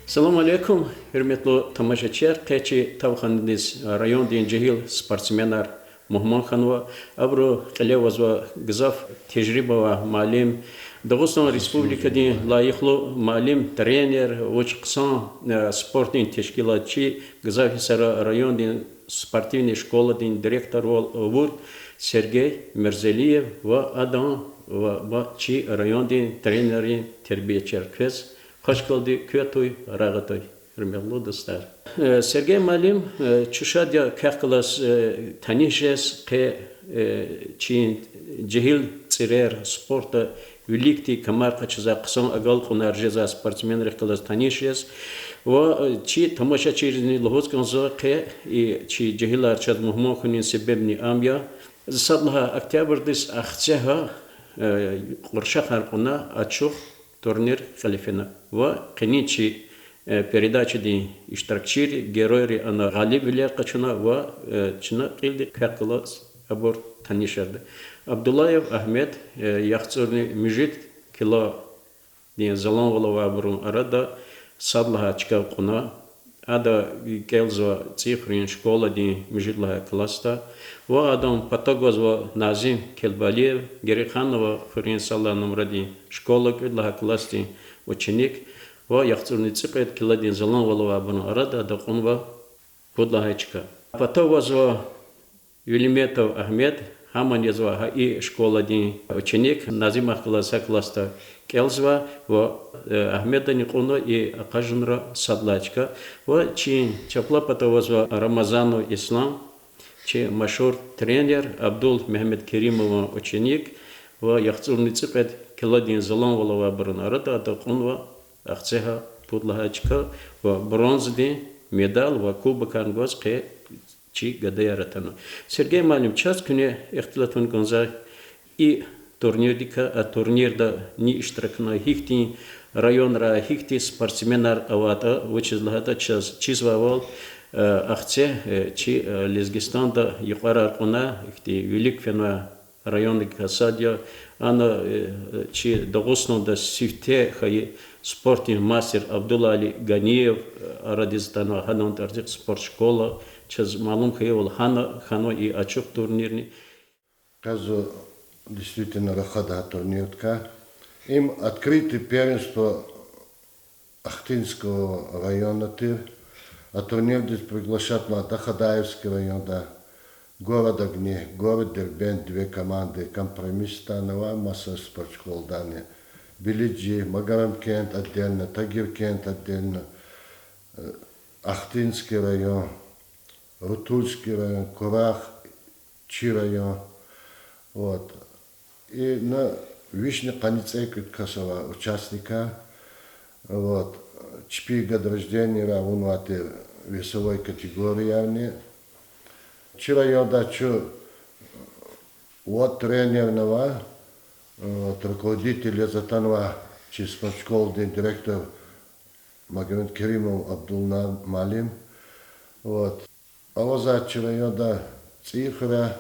Салам алейкум, hürmetli tamaşaçılar. Keçi tavxandınız rayon din cehil sportsmenler Muhammed Xanwa abro qilevaz ve gızaf tecrübe ve malim Dağıstan Respublika din layıklı malim trener uçqsan sport din teşkilatçı gızaf hisara rayon din sportivni şkola din direktor olur Sergey Merzeliyev ve adam ve çi rayon din treneri terbiyeciler kız Hoş geldin kötü rağıtay. Hürmetli dostlar. Sergey Malim çuşadya kaklas tanışes ke Çin cehil tsirer sporta великий kamar kaçıza kısan agal kunarjeza sportmenler kaklas tanışes ve çi tamaşa çirini lohoskanza ke çi cehilar çad muhmukunin sebebni amya zadlaha oktyabrdis ahtseha qurşa harquna açıq турнир халифена. Ва кеничи передачи ди иштиракчири герои ана галиб вилер качана ва чина килди каклас абор танишарда. Абдуллаев Ахмед яхцурни мижит кило ди залон голова абрун арада садлаха чикав куна ада келзва цифрин школа ди мижитла класста ва адам патагоз ва Назим Келбалиев Гериханова Фуринсалла номради школа кидла класти ученик ва яхцурни цикет киладин залон голова абрун арада да кунва подлахачка. Патагоз ва Юлиметов Ахмед Хаман язва и школа ди ученик Назим класса класста Келзва ва Ахмеда Никуно и Акажунра Садлачка ва чи Чаплапатовазва Рамазану Ислам чи машур тренер Абдул Мехмед Керимова ученик ва яхцурни ципет Келадин Залон Волова Барнарада Атакунва Ахцеха Пудлахачка ва бронзди медал ва кубок ангоз ке чи гадаyaratano. Сергей Малим час күне ихтилатун гонза и турнирда ни иштиракна хихти районра хихти спортсменар авата вычизлахата чизвавал ахце чи Лезгистанда юқарар куна хихти велик фена районный касадия ана чи Дагыстанда сифте хай спортный мастер Абдулла Али Ганиев Арадистана ханон тарзик спорт школа чиз малум хай хано и ачук турнирни Казу действительно рахада турнирка. Им открыто первенство Ахтинского района тыр, а турнир здесь приглашат на Дахадаевский район, да, город Огни, город Дербент, две команды, компромисс станова, масса спортшкол даны, Билиджи, Магарам Кент отдельно, Тагир Кент отдельно, Ахтинский район, Рутульский район, Курах, Чи район, вот. И на Вишне Каницейка Касова участника, вот, 4 года рождения, равнуаты весовой категории, вчера я дачу вот тренерного, вот, руководителя Затанова, через школу, директор Магомед Керимов Абдулна Малим, вот, а вот за вчера я да цифра,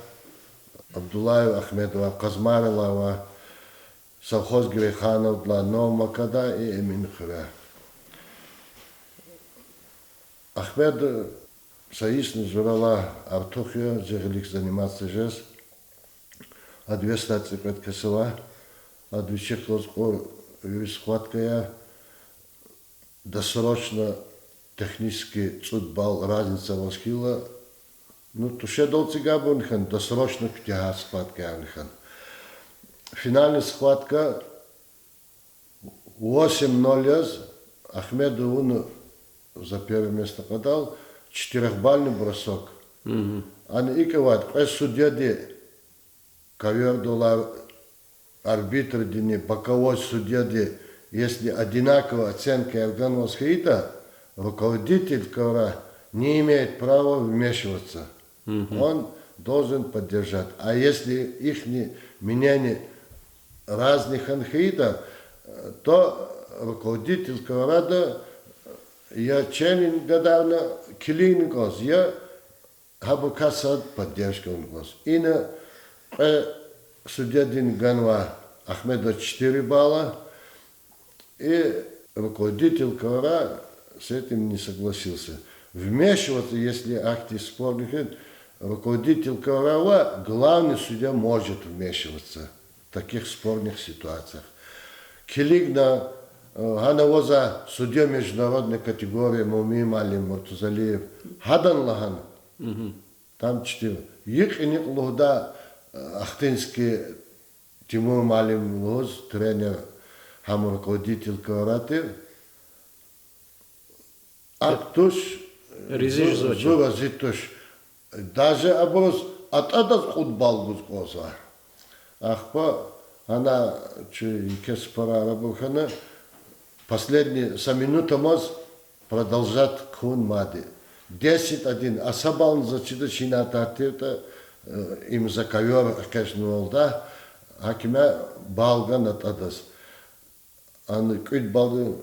Абдуллаев Ахмедова, Казмарилова, Совхоз Греханов, для Новмакада и Эминхара. Ахмед Саисна Журала Артухия, Зерелик заниматься жест, а 205 Косова, а 200 схваткая, досрочно технический футбол, разница восхила. Ну, туше долци габунхан, досрочно ктяга схватка явнихан. Финальная схватка 8-0, Ахмеду он за первое место подал, 4-бальный бросок. Они иковат, судья де ковер доллар, арбитр де боковой судья де, если одинаковая оценка Евгена Восхита, руководитель ковра не имеет права вмешиваться. Он должен поддержать. А если их мнение разных анхида, то руководитель коврада я челин гадавна килин гос, я хабу касад поддержка он гос. И на судья Дин Ганва Ахмеда 4 балла, и руководитель ковра с этим не согласился. Вмешиваться, если акты спорных, руководитель КВР, главный судья может вмешиваться в таких спорных ситуациях. Килигна Ганавоза судья международной категории Мумим Али Муртузалиев Хадан Лаган. Там 4. Их и не лугда Ахтинский Тимур Малим Луз, тренер, хам руководитель КВР. Актуш Зура Зитуш. Даже образ от футбол гузгоза. Ахпа она кеспара рабухана последние 7 минут моз продолжать кун мади. 10-1. А сабалн зачита чината атета им за ковер кешнуолда. Хакиме балган от адас. Ан куд балды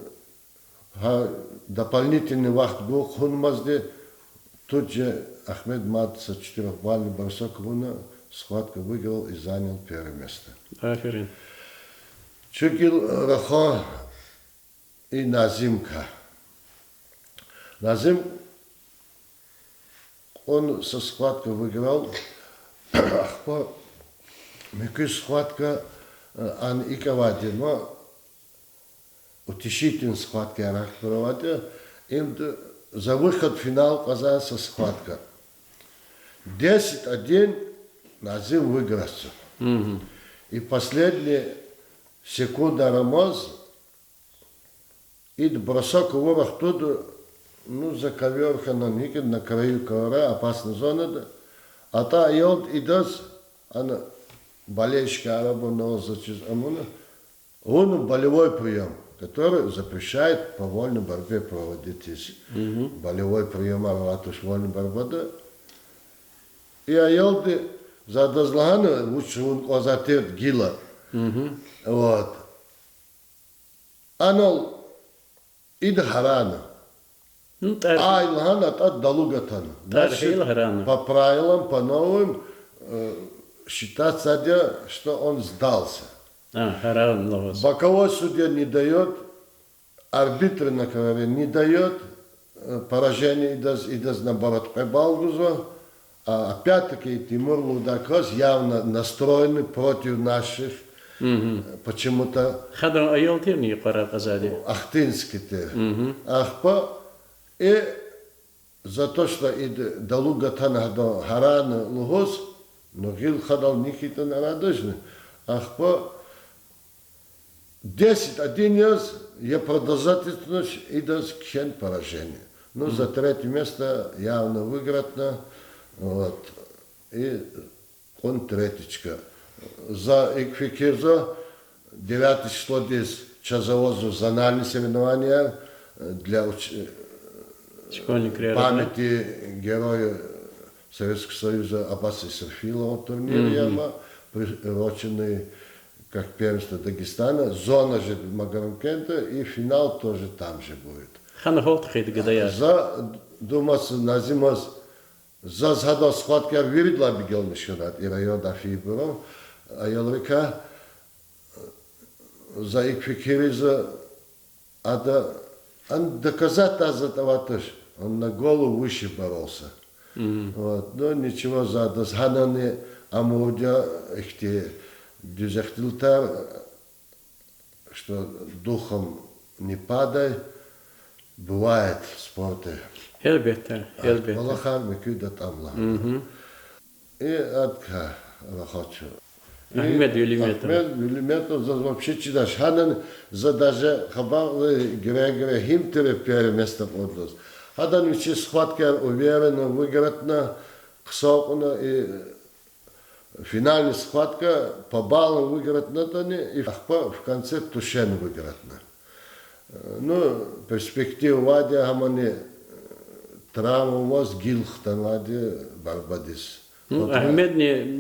дополнительный вахт был кун мазде. Тут же Ахмед Мад со 4-бальным броском схватку выиграл и занял первое место. Аферин. Чукил Рахон и Назимка. Назим, он со схваткой выиграл. Микы схватка ан и кавади, но утешительная схватка анах проводил. Им за выход в финал казалась схватка. 10-1 Назим выигрался. И последние секунды Рамоз и бросок в ворох туда, ну, за ковер хананики на краю ковра, опасная зона. А та и он идет, она болельщика араба на он болевой прием, который запрещает по вольной борьбе проводить. Болевой прием арватуш вольной борьбы. И айолды за дозлагана лучше он озатет гила. Вот. Оно ида харана. Ай лахана от далугатана. По правилам, по новым считаться, что он сдался. Боковой судья не дает, арбитр на ковре не дает, поражение идет наоборот по балгузу. А опять-таки Тимур Лудакос явно настроены против наших почему-то. Хадан айолтир не пора казали. Ахтинский-то. Ахпа. И за то, что и далугатана до харана лугос, но гил хадал никита на радужный. Ахпа. 10-1 раз я продолжательность и до кхен поражения. Ну, за третье место явно выиграно. Вот. И он третичка. За Икфикирзо 9 число здесь часовозу зональные соревнования для памяти героя Советского Союза Аббаса Исрафилова турнира, приуроченный как первенство Дагестана. Зона же Магарамкента и финал тоже там же будет. За думаться на зиму за згадав схватки виридла бігел мішканат і район Афібором, а ялрика за икфикири за он доказать за того тоже, он на голову выше боролся. Вот, но ничего за дозгананы амудя ихте дюзехтилтар, что духом не падай, бывает в спорте. Elbette. Малахар мекюдат амла. И адка рахачу. Ахмед Юлиметов. Ахмед Юлиметов за вообще читаш. Хадан за даже хабалы грегре химтере первое место подлоз. Хадан учи схватка уверенно выиграть ксокуна и финальная схватка по баллам выиграть на тоне и в конце тушен выиграть. Ну, перспектива Вадя Хамани травма у вас гилхтан Вадя Барбадис. Ахмед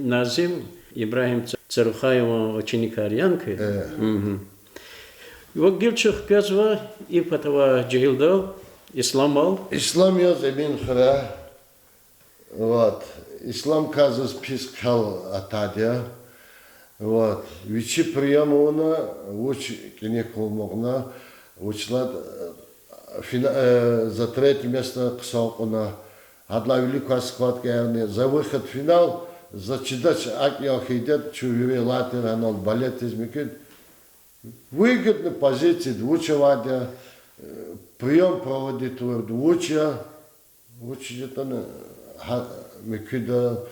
Назим Ибрахим Царухаева ученик Арьянки. Его гилчих казва и потова джихилдал, исламал. Ислам я замин хра. Вот. Ислам казас пискал атадя. Вот. Вичи приема уна, уч кинекол могна, учлад за третье место Ксалкуна. Одна великая схватка, за выход в финал, за чедач Акиохидет, Чувири Латер, Анол Балет измекит. Выгодные позиции, двучевания, прием проводит двуча, это Микида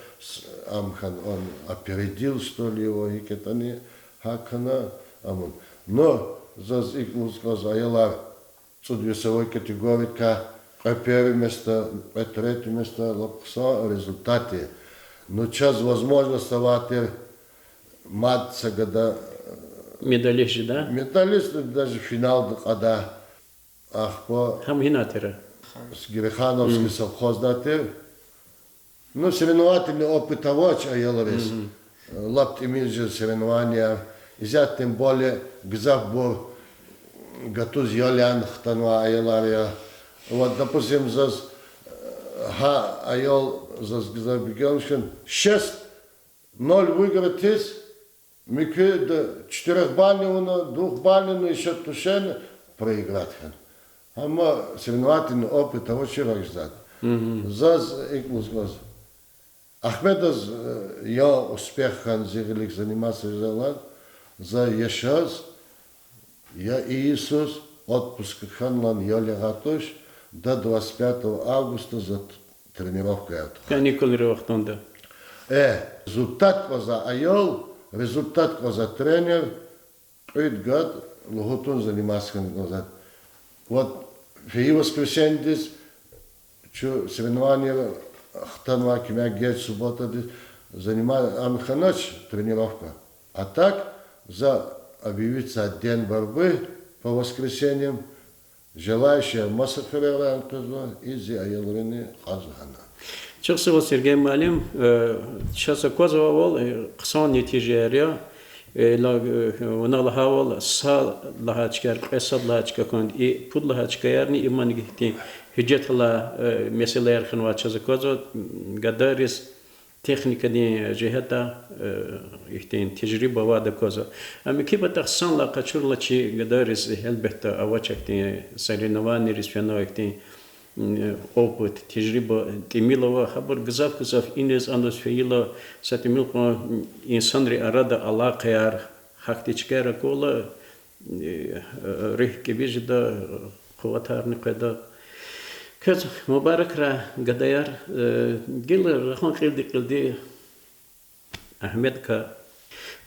Амхан, он опередил, что ли, его, и это не Хакана, Амун. Но за Аяла, весовой категории, первое место, третье место, лапса, результаты. Но час возможно ставать матца, когда Медалист, да? металлисты даже финал, когда по Хамгинатера. с Герехановский совхоз датер. Ну, соревновательный опыт того, что я ловис. Лапт имеет соревнования. И тем более, гзав был готов Йолян, Хтанва, Айолария. Вот, допустим, зас Айол, зас гзав Бегеншин, 6-0 выиграть есть. Микве до 4-бального, 2-бального, еще тушен проиграть. А мы соревновательный опыт того, что рождать. Заз икмус глаз. Ахмедаз я успех зирлик заниматься за яшаз, я Иисус отпуск ханлан я лягатош до 25 августа за тренировку. Каникулы ревахтонда. Результат за айол, результат за тренер, этот год лугутун заниматься назад. Вот в воскресенье здесь соревнования Хтанва, Кимягет, суббота занимается Амханоч тренировка. А так за объявиться день борьбы по воскресеньям желающие массакрировать и за Аялрини Азгана. Чаксыгы Сергей Малим, часа козовал, ксан нетижерия, уналахавал, са лахачкар, кесад лахачкаконд, и пуд лахачкаярни, иман гихти, хиджетла меселер ханва часа козо, гадарис, техника ни жихата, ихтин тижриба вада козо. Ами киба тахсан ла качурла чи гадарис, хелбехта авачакти, соревнования рисфяно ихтин, опыт, тижриба, тимилова, хабар гзав инес андос феила, сатимилко инсанри арада аллахаяр, хактичкера кола, рих кибижда, хватарни кайда. Кез мубаракра гадаяр, гил рахан килди Ахмедка.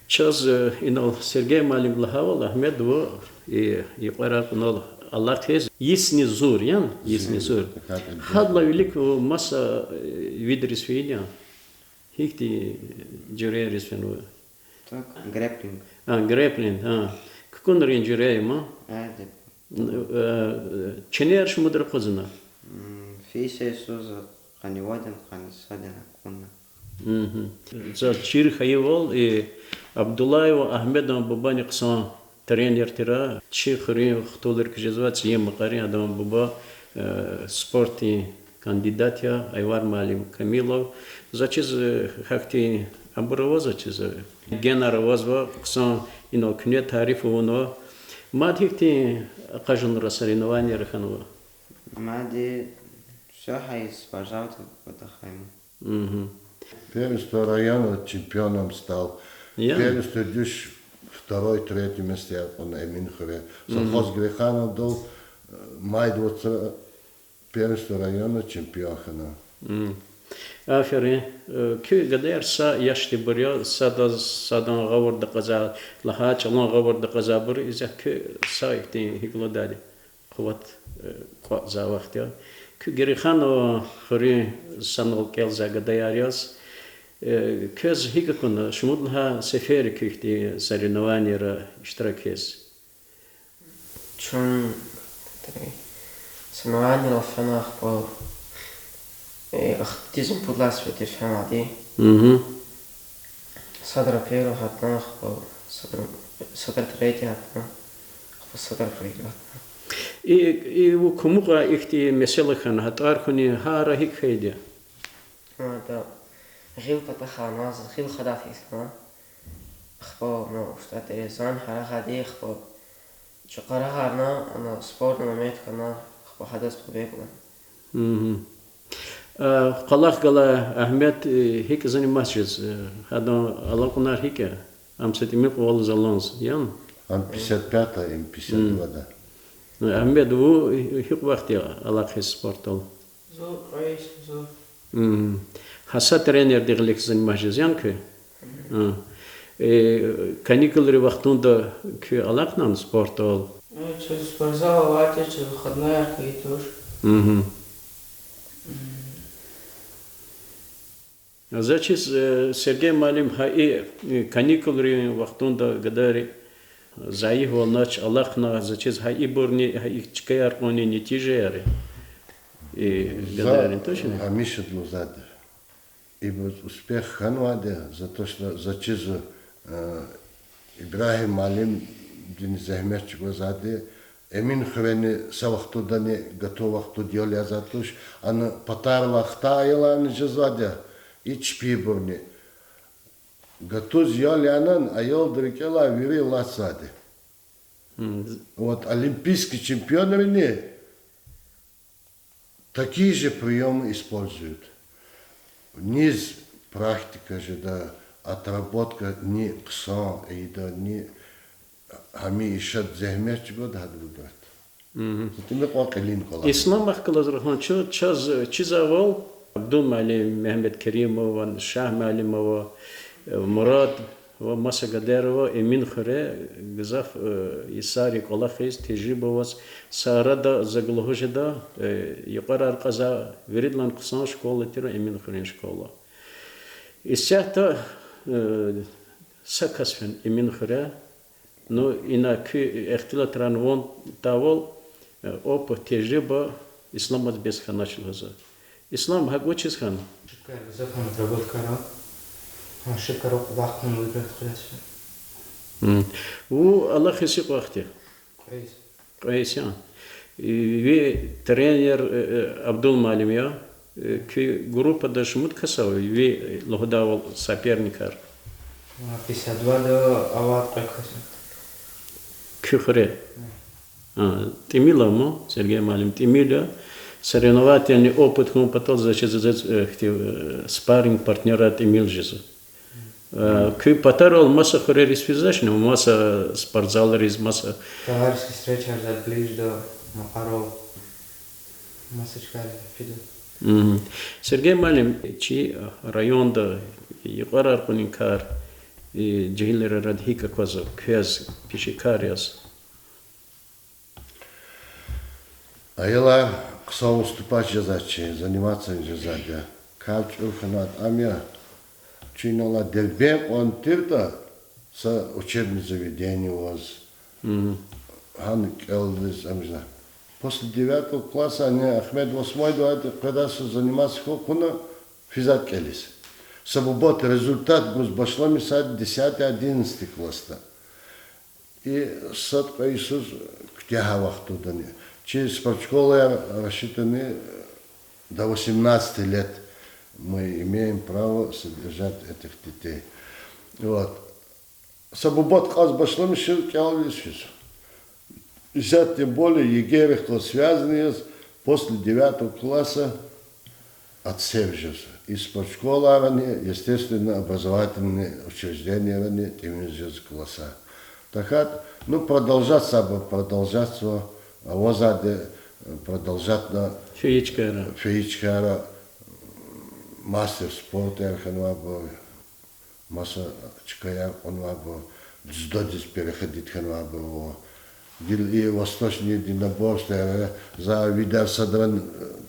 Час инал Сергей Малим лахавал, Ахмед во и qaraq инал Allah tez yisni zur yan yisni zur hadla великого масса видрис финя хикти джерерис фену так грэплинг грэплинг какой рейнджерей ма ченерш мудр козна фейсе соза ханиваден хансаден акунна за чир хаевол и Абдуллаева Ахмедом Бабани ксан тренер тира чихри хтолер кжезвац ем макари адам буба спорти кандидатя Айвар Малим Камилов зачиз хакти амбурова зачиз генаровозва ксан ино кне тариф уно мадхикти кажун расаринование раханова мади все хайс пожалуйста потахаем Первенство района чемпионом стал. Первенство дюш второй, третий место он Эминхове. Совхоз Греханов дал май 20 первенство района чемпиона. Афери, кю гадер са яшти буря садан гавар дaqaza лахач алан гавар дaqaza бур иза кю са ихти хиглодади қуват за вахтя кю Греханов хори санал келза гадаяриас كز هيك كنا شمودها سفير كيختي سرينوانير اشتراكيز شون سنوانير الفنا أخبار أختيزم بودلاس في تفهم عادي صدر بيرو حتى أخبار صدر تريتي حتى أخبار صدر فريق и وكموغا إختي مسلخن هتار كوني هارا هيك خيدي هذا غيل تتخاناز غيل خدافي سنا أخبار ما أشتات إنسان حركة دي أخبار شقرا هارنا أنا سبورت نميت كنا хадас побегла. Қалах гала Ахмед хик занимаешься, хадо алакунар хике, амсетими қол залонс, ян? Ан 55-та, им 52-да. Ахмед, у хик вақти алакхис спортол? Зор, рейс, зор. Хаса тренер деглик занимаешься, ян ке? Каникулы вақтунда ке алакнан спортол? Через спортзал, вати, через выходная, какие-то уж. Значит, Сергей Малим хаи каникулы вақтунда гадари заих волнач Аллахна, значит, хаи бурни хаи чкаяр они не тяжелые. И гадари точно? Амиша Длузадер. И вот успех Ханваде за то, что зачизу Ибрахим Малим дин захмерчик Длузаде Эмин хвени савахтудани готовахту дьоля затуш, ана патар вахта илан жазваде. İç pibirni. Gatuz yalanın ayol dirkela viri lasadi. Вот олимпийские чемпионы такие же приемы используют. Низ практика же, да, отработка не ксон, и да не хами ишат зехмерч год хадвугат. Это мы поколин кола. Ислам ахкалазрахан чизавал Абдул Малим, Мехмед Керимов, Шах Малимова, Мурад, Маса Гадерова, Эмин Хуре, Гзаф, Исари Колахис, Тежибовас, Сарада Заглухожеда, Юқарар Каза, Веридлан Кусан школа, Тира Эмин Хурин школа. Исяхта Сакасфен Эмин Хуре, но ина ки эхтилат ранвон тавол, опа Тежиба, Исламат без ханачилаза. Ислам хагочис хан. Шикар, зафан отработка рак. Шикар вахтун выиграть хляс. У Аллах исик вахти. Рейс. Кайсян. Ви тренер Абдул Малим я. Ки группа дашмут касау. Ви лохдавал соперникар. 52 до Ават прекхасан. Кюхре. Тимила му, Сергей Малим, Тимиля. Соревновательный опыт, он потом, значит, спарринг партнера от Эмил Жизу. Күй потарал масса хорерис физичного, масса спортзалерис, масса... Товарищеский встреча от ближе до Макаров. Массочка фидо. Сергей Малим, чи район да Юqarar Kunikar и Джейлера Радхика Кваза, Квяз Пишикариас. А я кса уступать жазачи, заниматься жазадя. Калч урханат амя, чинола дельбен он тирта с учебных заведений воз. Хан Келдис амжна. После 9 класса они Ахмед 8 когда заниматься хокуна физат келис. Сабубот результат был башлами сад 10-11 класса. И сад Иисус к тягавах туда не. Через спортшколы рассчитаны до 18 лет мы имеем право содержать этих детей. Вот. Сабубот хаз башлами шил келдис. И тем более егеры, кто связаны после 9 класса от Севжеса. Из спортшколы, естественно, образовательные учреждения, именно класса. Так, ну, продолжаться, а возаде продолжать на феичкара, мастер спорта, ярханвабо, масса чкая, онвабо, дздодис переходить ханвабо, и восточные единоборства, за видеосадран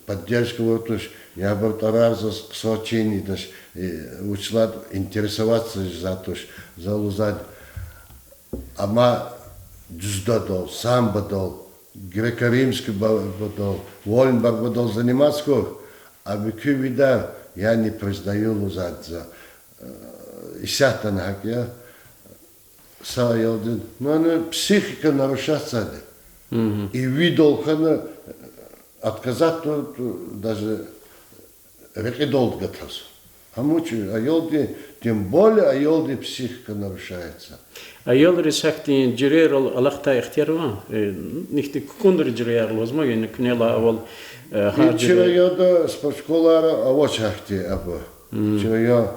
поддержку вот уж я бы тарар за сообщений, даже учла интересоваться за то, за лузать, ама дздодол, самбодол, греко-римский бодол, Воленберг бодол заниматься, а беки вида я не признаю лузать за исятан я. Но она психика нарушается. И видел, когда отказать, даже рекидол готов. Хамучу, айолди, тем более айолди психика нарушается. Ayol risakti jirer Allah'ta ihtiyar var. Nihti kundur jirer lazım yani knela avval Чирайода спортшколара авочахти або. Чирайо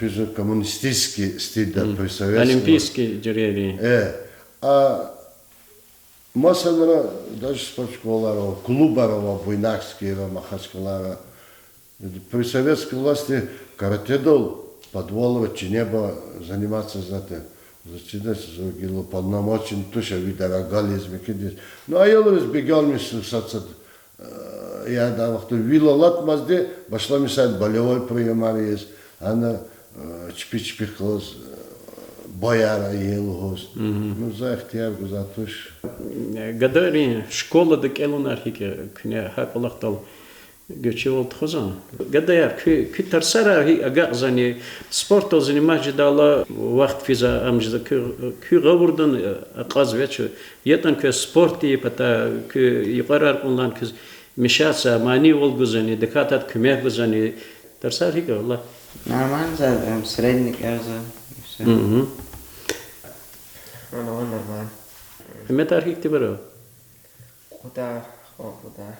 физико-коммунистический стиль да при советском. Олимпийский jireri. А масанра даже спортшколара, клубара, буйнакские, махачкалара. При советской власти каратедол подволова чинеба заниматься знаете. Зачитать за полномочен туша видара гализм кидис. Ну а я разбегал мисс сацад. Я да вахту вилалат мазде башла мисал болевой приемар есть. Она чпи-чпи хлоз бояра елгоз. Ну за ихтияр за туш. Гадари школа да келунар хике кне хаколахтал göçüvol txozan. Gadayar ki tarsara hi agazani sporto занимать дала вахт физа амжда ki gavurdan aqaz veç yetan ki sporti pata ki yqarar ondan ki mishasa mani olguzani dikatat kümeh guzani tarsar hi Allah. Нормально, средник, я за. Все. Ну, нормально. Metar hi tibaro. Куда? Куда?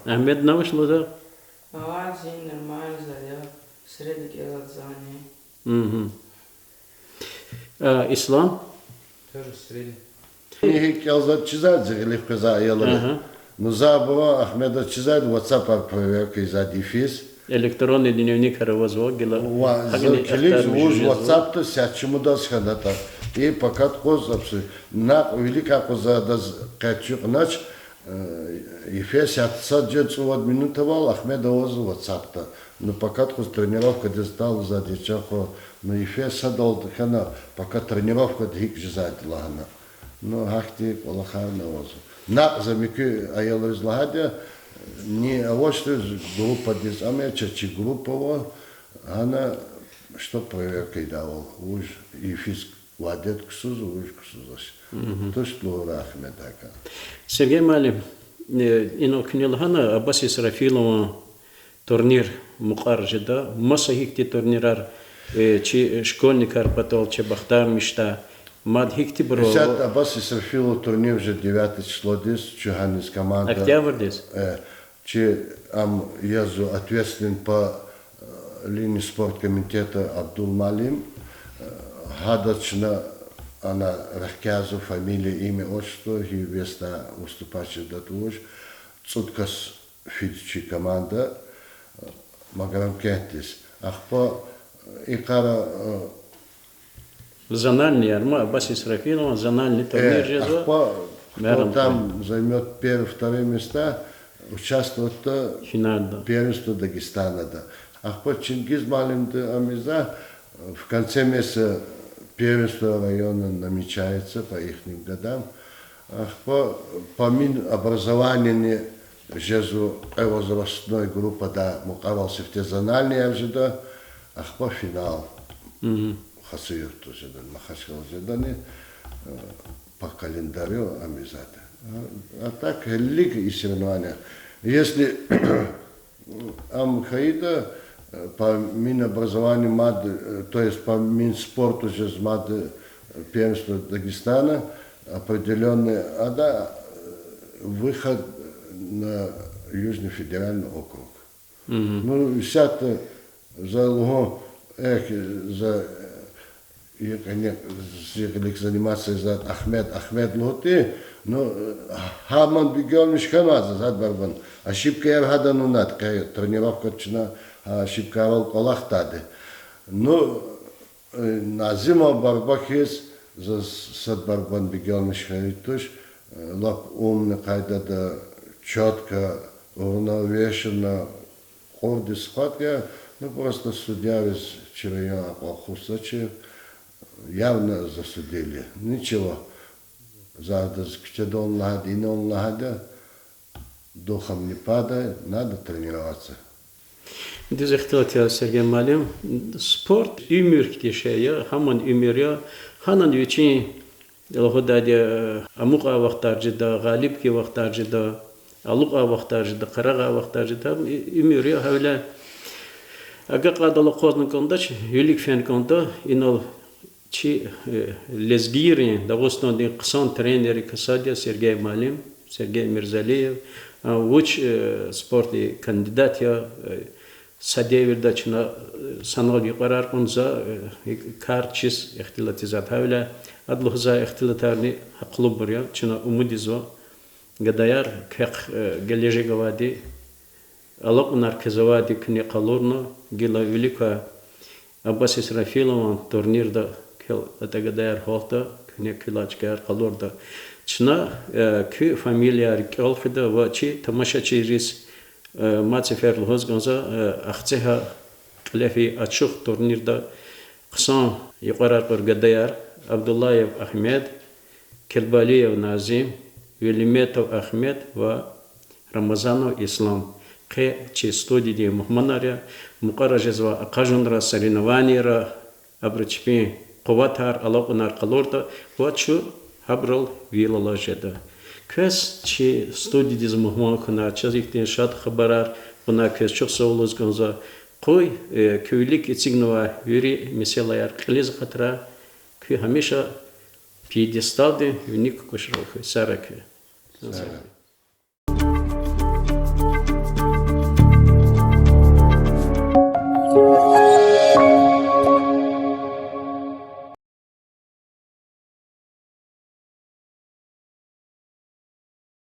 Ahmed навышло да? Sim, normal, já srednik je za Ислам? Тоже средник. Не келзат чизад зелих каза ела. Ну забыва Ахмеда чизад WhatsApp проверка из дефис. Электронный дневник развозил гела. Келик уж WhatsApp-то сячему да схадата. И пока коз абсы на велика коза да качук нач Ефес садже 20 минут вал Ахмеда оз WhatsApp-то. Но пока коз тренировка дестал за дичахо, но Ефес садал хана пока тренировка дик жзад лагана. Ну хахти Аллахарна оз. На замики аял излагадя не авошты группа дис амечачи группа она что проверкой давал уж Ефес владет ксузу уж ксузас. То что Ахмедака. Сергей Малим, ино книлхана Аббас Исрафилова турнир мукаржида, масахикти турнирар, чи школьникар потол, чи бахтар мишта, мадхикти бро. Сейчас Аббас Исрафилов турнир уже 9 число дис, чуханис команда. Октябрь дис. Чи ам язу ответственен по линии спорткомитета Абдул Малим, гадачна она рассказывает фамилия, имя, отчество, и веста выступающий датуш, цуткас фитчи команда, Магарам Кентис. Ах по икара Зональный арма Аббас Исрафилова, зональный турнир жезо. Кто там займет первые, вторые места, участвует в первенстве Дагестана. Ах по Чингиз Малим Амиза в конце месяца первенство района намечается по их годам. По образованию жезу возрастной группы да мукавался в те зональные обжида, по финал. Хасуюр тоже да махашкал жедане по календарю амизата. А так лига и соревнования. Если Амхаида по Минобразованию МАД, то есть по Минспорту же МАД первенства Дагестана определенный, выход на Южный федеральный округ. Ну, сейчас за Луго, за заниматься за Ахмед Луготи, но Хаман бегал мешканаза, за Барбан. Ошибка я гадал, ну, такая тренировка начина. Шипкавал колахтаде. Ну, на зиму барбахис за сад барбан бегал мешкаритуш, лап умный кайда да четко уравновешенно ходы схватка, ну просто судья из Чирайона Палхусачев явно засудили. Ничего. За скчедон лагад, инон лагада, духом не падай, надо тренироваться. Дизехтат Сергей Малим, спорт умеркти шея, хаман умеря, ханан вичи логодаде амука вахтаржида, галибки вахтаржида, алука вахтаржида, карага вахтаржида, умеря хавля Ага кадало козна кондаш, юлик фен конда, инал чи лезгири, да основный ксан тренер Касадия Сергей Малим, Сергей Мирзалиев, уч спорте кандидат я садевирдачна санал юқарар кунза карчис ихтилатизат хавля адлухза ихтилатарни клуб бар я чина умудизва гадаяр кех gelежегавади алакунар кезавади кни қалурно гила велика Аббас Исрафилован турнирда кел атагадаяр холта кни килачкар қалурда чина ки фамилия рикалхида ва чи тамашачи рис Мацефер Лхозганза Ахцеха Клефи Ачух турнирда Ксан Юқарар Гадаяр Абдуллаев Ахмед Кербалиев Назим Велиметов Ахмед ва Рамазанов Ислам Ке чи студии Мухманаря Мукаражезва Акажунра соревнованиера Абрачпи Коватар Алакунар Калорда Вачу Хабрал Вилалажеда Кэс чи студии диз Мухманхана чазихтен шат хабарар бuna кэс çok sağoluz ganza koy köylük içignova yuri meselaya qiliz qatra ki hamisha piedestalde unik koşrol sarak Сара.